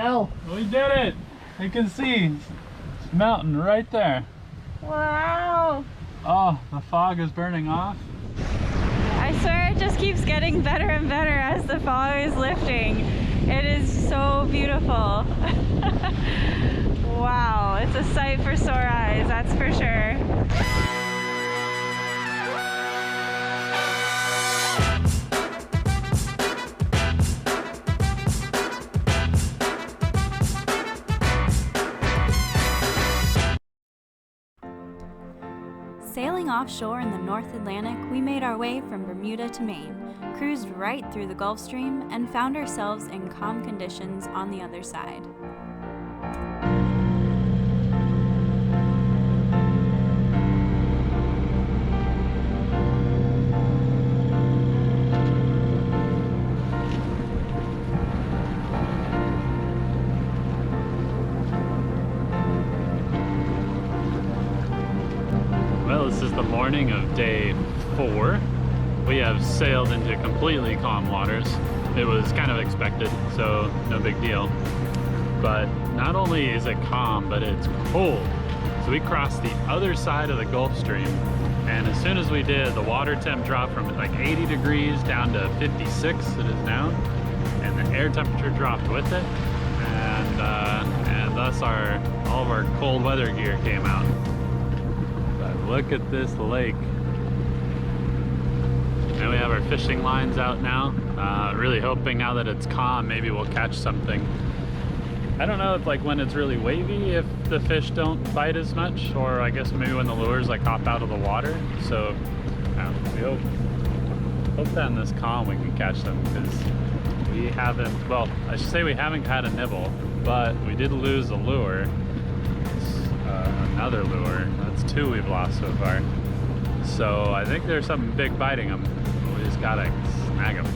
hell. We did it! You can see it's mountain right there. Wow! Oh, the fog is burning off. I swear it just keeps getting better and better as the fog is lifting. It is so beautiful. Wow, it's a sight for sore eyes, that's for sure. Sailing offshore in the North Atlantic, we made our way from Bermuda to Maine, cruised right through the Gulf Stream, and found ourselves in calm conditions on the other side. This is the morning of day 4. We have sailed into completely calm waters. It was kind of expected, so no big deal. But not only is it calm, but it's cold. So we crossed the other side of the Gulf Stream, and as soon as we did, the water temp dropped from like 80 degrees down to 56 it is now, and the air temperature dropped with it, and thus all of our cold weather gear came out. Look at this lake. And we have our fishing lines out now. Really hoping now that it's calm, maybe we'll catch something. I don't know if like when it's really wavy, if the fish don't bite as much, or I guess maybe when the lures like hop out of the water. So we hope that in this calm we can catch them, because we haven't, well, I should say we haven't had a nibble, but we did lose a lure. Another lure. That's 2 we've lost so far. So I think there's something big biting them. We just gotta snag them.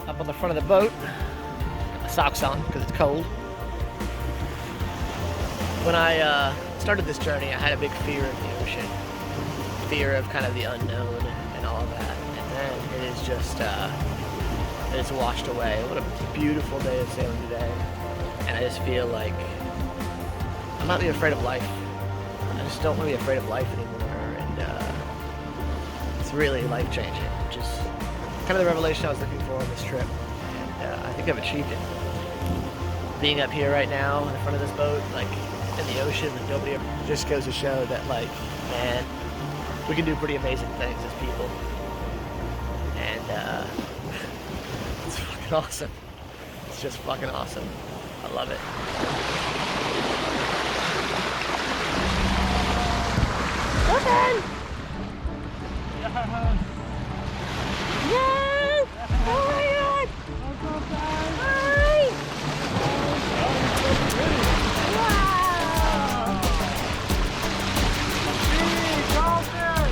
Up on the front of the boat, got my socks on because it's cold. When I started this journey, I had a big fear of the ocean, fear of kind of the unknown and all of that. And it is just, it's washed away. What a beautiful day of sailing today. And I just feel like I'm not really afraid of life. I just don't want to be afraid of life anymore. And it's really life-changing, which is kind of the revelation I was looking for on this trip. And I think I've achieved it. Being up here right now in front of this boat, like in the ocean, and nobody ever, just goes to show that, like, man, we can do pretty amazing things as people. And it's fucking awesome. It's just fucking awesome. I love it. Yes! Yes! Oh my god! Hi! Wow! Hey, dolphin!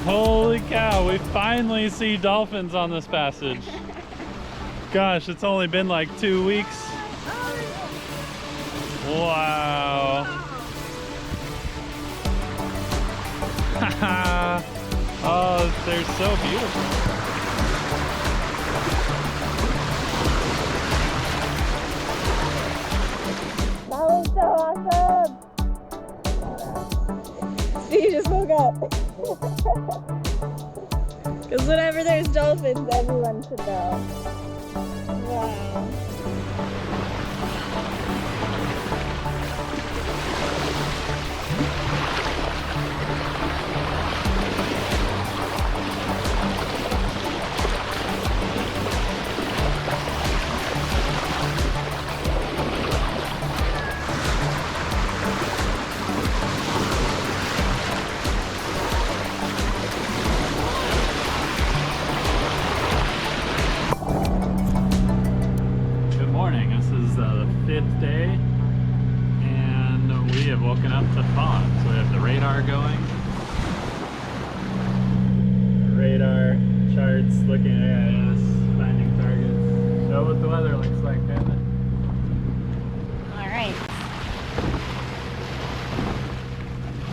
Holy cow, we finally see dolphins on this passage. Gosh, it's only been like 2 weeks. Wow. Oh, they're so beautiful. That was so awesome! Steve just woke up. Because whenever there's dolphins, everyone should know. Wow. Day, and we have woken up to fog, so we have the radar going. starts looking at us, finding targets. Show what the weather looks like, Panda. Alright.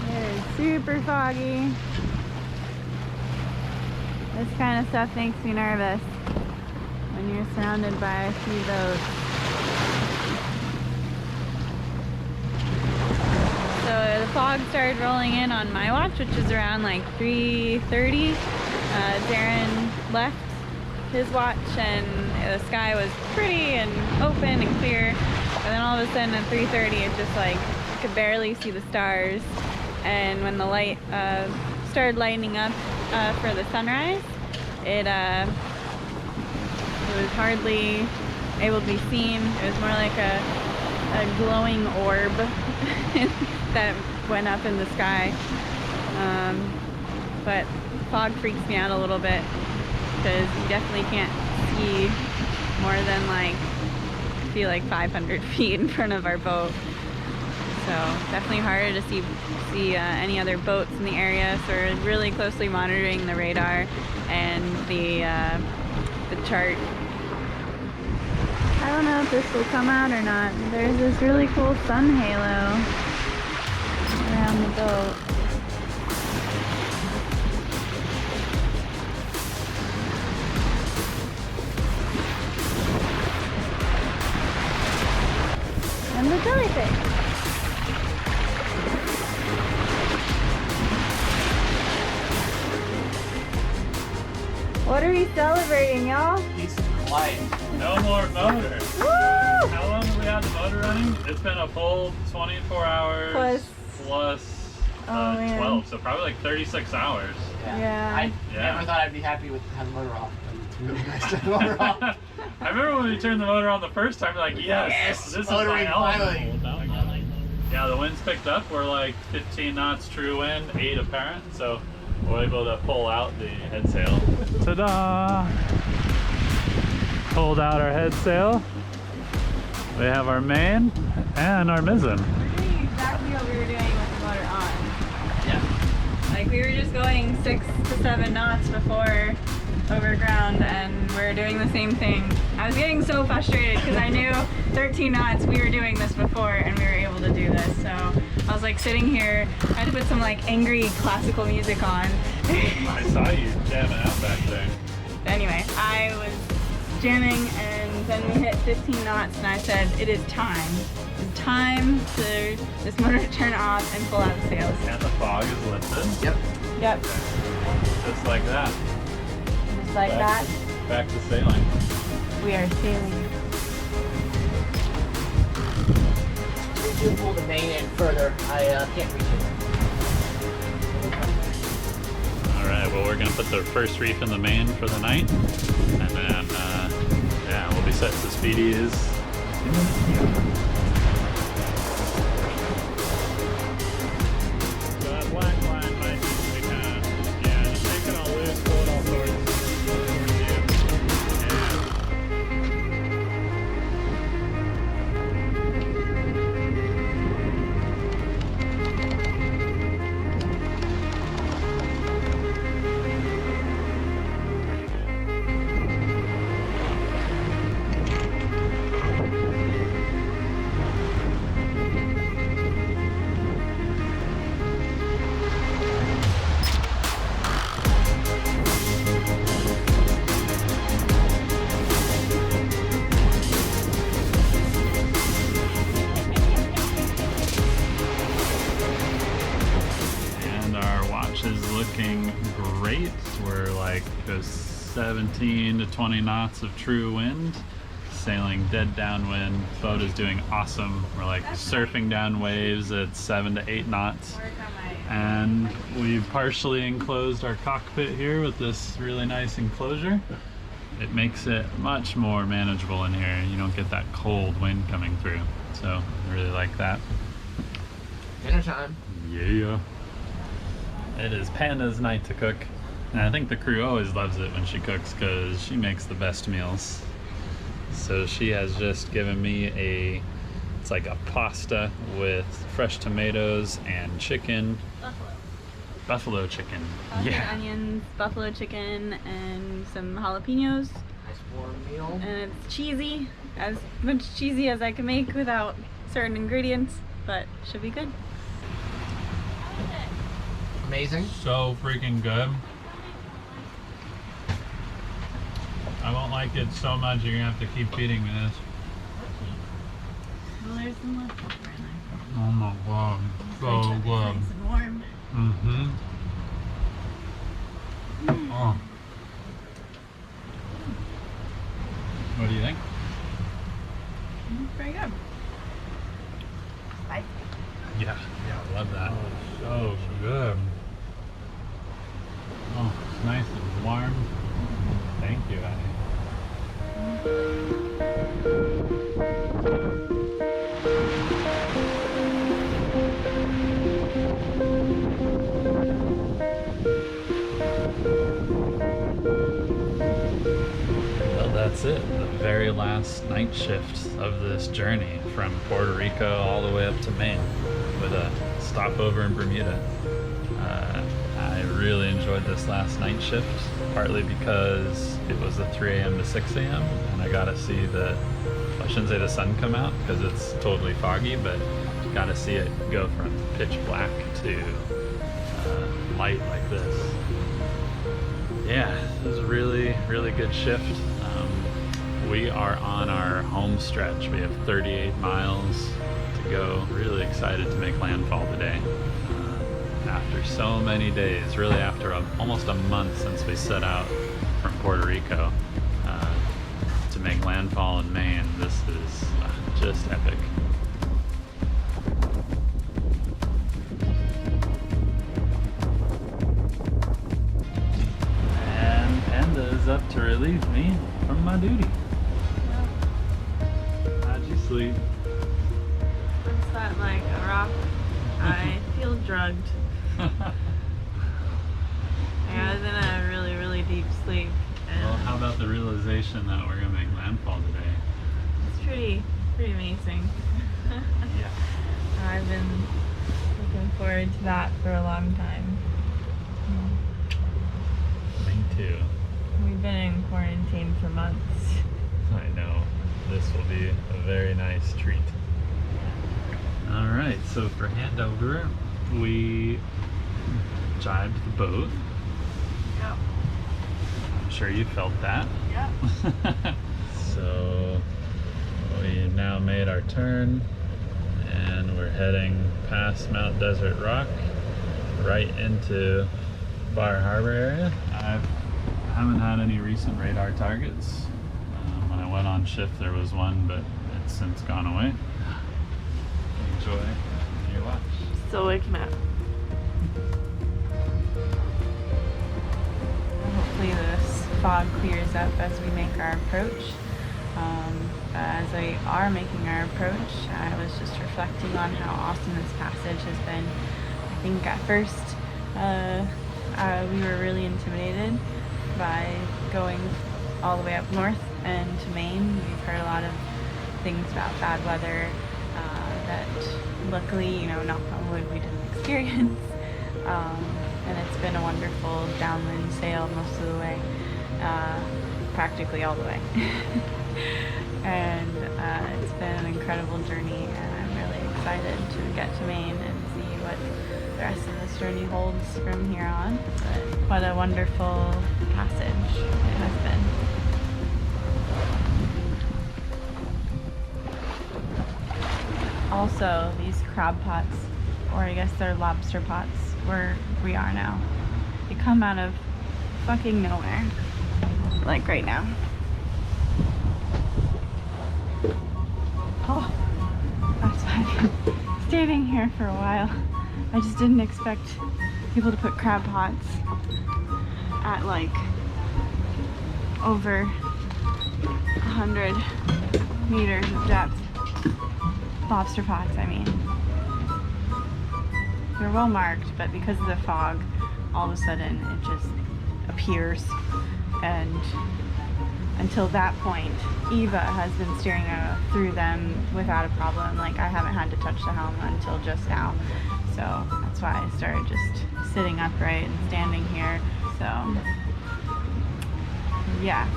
It is super foggy. This kind of stuff makes me nervous when you're surrounded by a few boats. So the fog started rolling in on my watch, which is around like 3:30. Darren left his watch and the sky was pretty and open and clear. And then all of a sudden at 3:30 it just like, you could barely see the stars. And when the light started lighting up for the sunrise, it was hardly able to be seen. It was more like a glowing orb that went up in the sky. But fog freaks me out a little bit because you definitely can't see more than like, I feel like 500 feet in front of our boat. So definitely harder to see any other boats in the area. So we're really closely monitoring the radar and the chart. I don't know if this will come out or not. There's this really cool sun halo around the boat. And the jellyfish. What are we celebrating, y'all? Peace and quiet. No more motor. Woo! How long have we had the motor running? It's been a full 24 hours plus 12, so probably like 36 hours. Yeah. I never thought I'd be happy with having the motor off. It's really nice to have the motor off. I remember when we turned the motor on the first time, like, yes, this is my element. Yeah, the wind's picked up. We're like 15 knots true wind, 8 apparent, so we're able to pull out the head sail. Ta-da! Pulled out our head sail. We have our main and our mizzen. We're doing exactly what we were doing with the motor on. Yeah. Like we were just going 6 to 7 knots before over ground, and we're doing the same thing. I was getting so frustrated because I knew 13 knots we were doing this before and we were able to do this. So I was like sitting here, I had to put some like angry classical music on. I saw you jamming out back there. Anyway, I was jamming and then we hit 15 knots and I said, it is time. It's time for this motor to turn off and pull out the sails. And the fog is lifted. Yep. Yep. Just like that. Just like that. Back to sailing. We are sailing. If you pull the main in further, I can't reach it. Alright, well we're going to put the first reef in the main for the night. And then, yeah, we'll be set to Speedy's. So that black line might need to be kind of, yeah, just make it all loose, pull it all towards you. Looking great. We're like 17 to 20 knots of true wind, sailing dead downwind. Boat is doing awesome. We're like surfing down waves at 7 to 8 knots. And we've partially enclosed our cockpit here with this really nice enclosure. It makes it much more manageable in here. You don't get that cold wind coming through. So I really like that. Dinner time. Yeah. It is Panda's night to cook, and I think the crew always loves it when she cooks because she makes the best meals. So she has just given me it's like a pasta with fresh tomatoes and chicken. Buffalo chicken. Yeah. Onions, buffalo chicken, and some jalapenos. Nice warm meal. And it's cheesy, as much cheesy as I can make without certain ingredients, but should be good. Amazing. So freaking good. I won't like it so much you're gonna have to keep feeding me this. Well, there's some leftover in there. Oh my god, so good. Nice and warm. Mm-hmm. Oh. What do you think? Very good. Bye. Yeah, I love that. Oh, so good. Oh, it's nice and warm. Thank you, Annie. Well, that's it. The very last night shift of this journey from Puerto Rico all the way up to Maine with a stopover in Bermuda. I really enjoyed this last night shift, partly because it was the 3 a.m. to 6 a.m. and I got to see I shouldn't say the sun come out because it's totally foggy, but got to see it go from pitch black to light like this. Yeah, it was a really, really good shift. We are on our home stretch. We have 38 miles to go. Really excited to make landfall today. After so many days, really after almost a month since we set out from Puerto Rico to make landfall in Maine. This is just epic. And Panda is up to relieve me from my duty. How'd you sleep? I slept like a rock. I feel drugged. I was in a really, really deep sleep. And Well, how about the realization that we're gonna make landfall today? it's pretty amazing. Yeah. I've been looking forward to that for a long time. Me too. We've been in quarantine for months. I know. This will be a very nice treat. Alright, so for handover, we jibed the boat. Yep. I'm sure you felt that. Yep. So we now made our turn and we're heading past Mount Desert Rock right into Bar Harbor area. I haven't had any recent radar targets. When I went on shift there was one, but it's since gone away. Enjoy your watch. Still waking up. Hopefully this fog clears up as we make our approach. As we are making our approach, I was just reflecting on how awesome this passage has been. I think at first we were really intimidated by going all the way up north and to Maine. We've heard a lot of things about bad weather that luckily, knock on wood, we didn't experience. And it's been a wonderful downwind sail most of the way, practically all the way. And it's been an incredible journey, and I'm really excited to get to Maine and see what the rest of this journey holds from here on. But what a wonderful passage it has been. Also, these crab pots, or I guess they're lobster pots, where we are now, they come out of fucking nowhere, like right now. Oh, that's why I've been standing here for a while. I just didn't expect people to put crab pots at like over 100 meters of depth. Lobster pots, I mean. They're well marked, but because of the fog, all of a sudden it just appears. And until that point, Eva has been steering through them without a problem. Like, I haven't had to touch the helm until just now. So that's that's why I started just sitting upright and standing here. So yeah,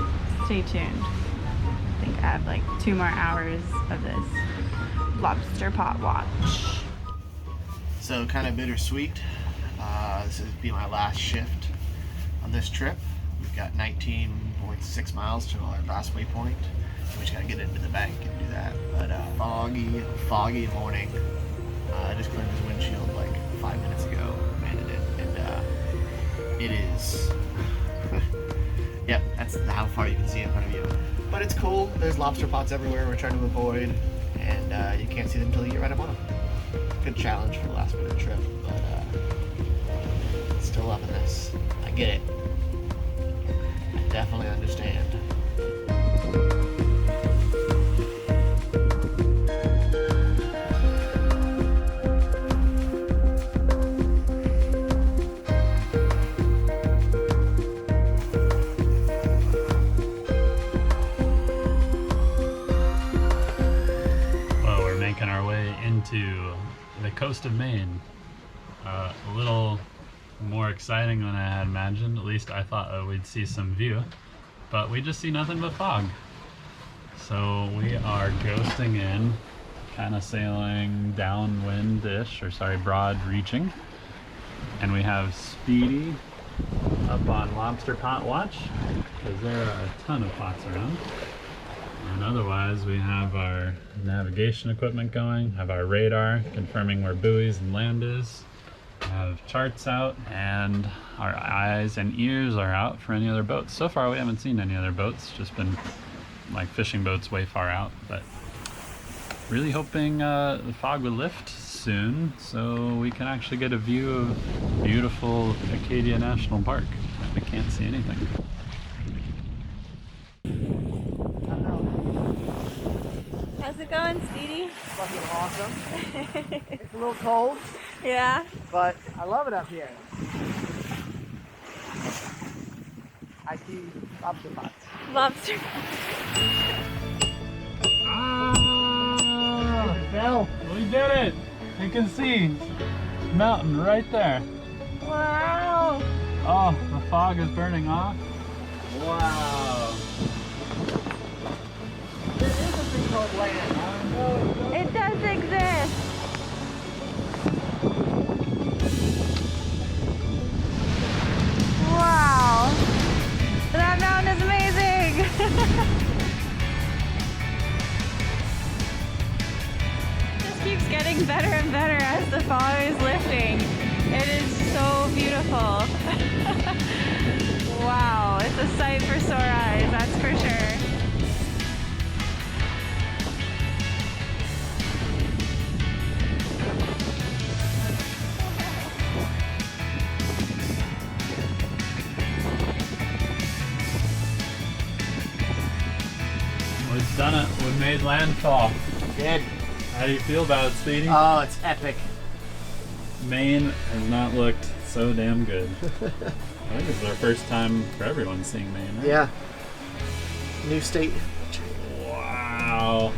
stay tuned. I think I have like 2 more hours of this lobster pot watch. So kind of bittersweet. This will be my last shift on this trip. We've got 19.6 miles to our last waypoint. We just gotta get into the bank and do that. But foggy morning. I just cleaned this windshield like 5 minutes ago. Amanda did, and it is. Yep, that's how far you can see in front of you. But it's cool. There's lobster pots everywhere we're trying to avoid, and you can't see them until you get right up on them. Good challenge for the last bit of the trip, but still loving this. I get it. I definitely understand. Our way into the coast of Maine. A little more exciting than I had imagined. At least I thought we'd see some view, but we just see nothing but fog. So we are ghosting in, kind of sailing downwind-ish, or sorry, broad reaching. And we have Speedy up on lobster pot watch, because there are a ton of pots around. And otherwise, we have our navigation equipment going, have our radar confirming where buoys and land is, have charts out, and our eyes and ears are out for any other boats. So far, we haven't seen any other boats, just been like fishing boats way far out, but really hoping the fog will lift soon so we can actually get a view of beautiful Acadia National Park. We can't see anything. How's it going, Speedy? Fucking awesome. It's a little cold, Yeah. but I love it up here. I see lobster pots. Lobster. Ah! It fell. We did it! You can see mountain right there. Wow. Oh, the fog is burning off. Wow. There is a thing called land. I know. It does exist. Wow. That mountain is amazing. Just keeps getting better and better as the fog is lifting. It is so beautiful. Wow, it's a sight for sore eyes, that's for sure. We've done it. We've made landfall. Good. How do you feel about it, Speedy? Oh, it's epic. Maine has not looked so damn good. I think it's our first time for everyone seeing Maine, right? Yeah. New state. Wow.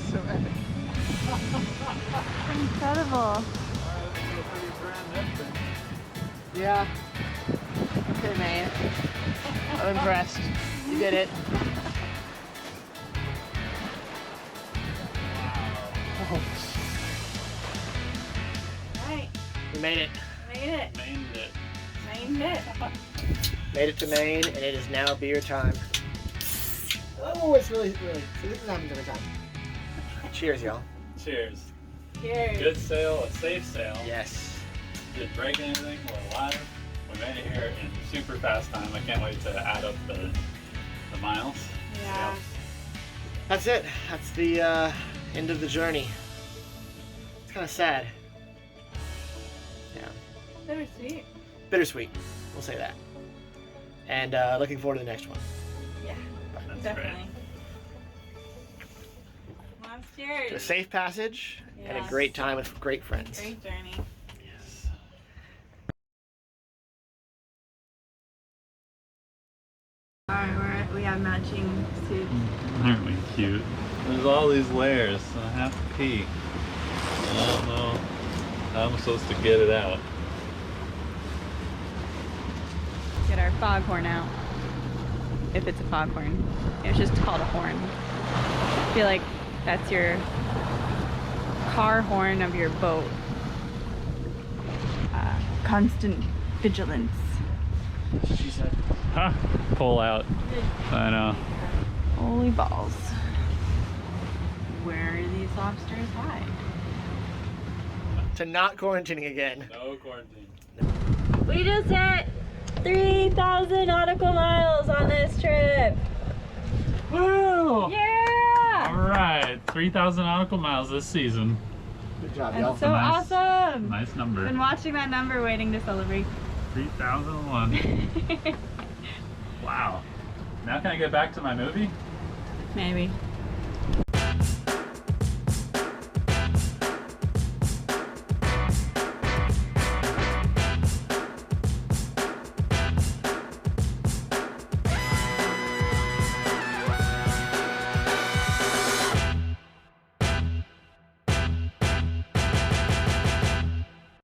So epic. Incredible. Yeah. Okay, man. I'm impressed. You did it. Oh. Right, We made it. made it. Mained it. Mained it. Made it to Maine, and it is now beer time. Oh, it's really. See, this happens every time. Cheers, y'all. Cheers. Cheers. Good sail, a safe sail. Yes. Didn't break anything, we're alive. We made it here in super fast time. I can't wait to add up the miles. Yeah. That's it. That's the end of the journey. It's kind of sad. Yeah. Bittersweet. Bittersweet. We'll say that. And looking forward to the next one. Yeah, That's definitely. Well, cheers. A safe passage and a Yes. great time with great friends. Great journey. Yes. Alright, we have matching Aren't we cute? There's all these layers, so I have to pee. I don't know how I'm supposed to get it out. Get our foghorn out. If it's a foghorn. It's just called a horn. I feel like that's your car horn of your boat. Constant vigilance. That's what she said. Huh? Pull out. I know. Holy balls. Where do these lobsters hide? To not quarantining again. No quarantine. We just hit 3,000 nautical miles on this trip. Woo! Yeah! Alright, 3,000 nautical miles this season. Good job, y'all. That's so awesome. Nice number. Been watching that number, waiting to celebrate. 3001. Wow. Now can I get back to my movie? Maybe.